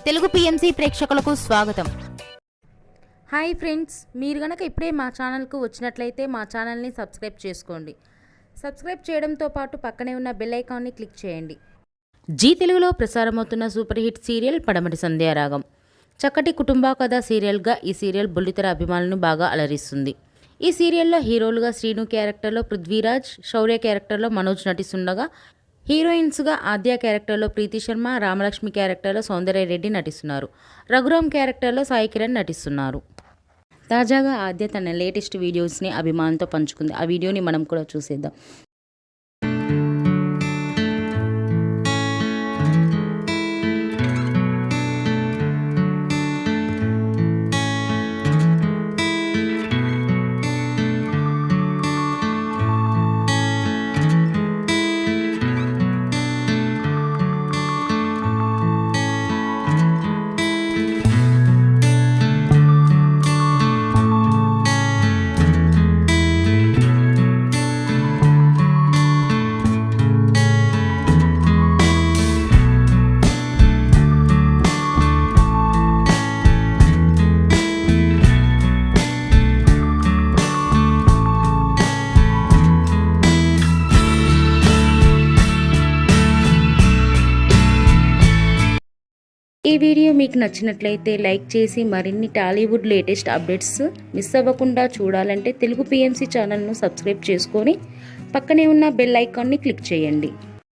Telugu PMC ప్రేక్షకులకు స్వాగతం. Hi friends, మీరు గనక ఇప్పుడే మా ఛానల్కు వచ్చినట్లయితే మా ఛానల్ని సబ్స్క్రైబ్ చేసుకోండి. సబ్స్క్రైబ్ చేయడంతో పాటు పక్కనే ఉన్న బెల్ ఐకాన్ని క్లిక్ చేయండి. జీ తెలుగులో ప్రసారమవుతున్న సూపర్ హిట్ సీరియల్ పడమటి సంధ్యారాగం. చక్కటి కుటుంబ కథ సీరియల్గా ఈ సీరియల్ బుల్లితెర అభిమానులను బాగా అలరిస్తుంది. ఈ సీరియల్లో హీరోలుగా శ్రీను క్యారెక్టర్లో పృథ్వీరాజ్, శౌర్య క్యారెక్టర్లో మనోజ్ నటిస్తుండగా హీరోయిన్స్గా ఆద్య క్యారెక్టర్లో ప్రీతి శర్మ, రామలక్ష్మి క్యారెక్టర్లో సౌందర్య రెడ్డి నటిస్తున్నారు. రఘురామ్ క్యారెక్టర్లో సాయి కిరణ్ నటిస్తున్నారు. తాజాగా ఆద్య తన లేటెస్ట్ వీడియోస్ని అభిమానులతో పంచుకుంది. ఆ వీడియోని మనం కూడా చూసేద్దాం. ఈ వీడియో మీకు నచ్చినట్లయితే లైక్ చేసి మరిన్ని టాలీవుడ్ లేటెస్ట్ అప్డేట్స్ మిస్ అవ్వకుండా చూడాలంటే తెలుగు పిఎంసి ఛానల్ను సబ్స్క్రైబ్ చేసుకొని పక్కనే ఉన్న బెల్ ఐకాన్ని క్లిక్ చేయండి.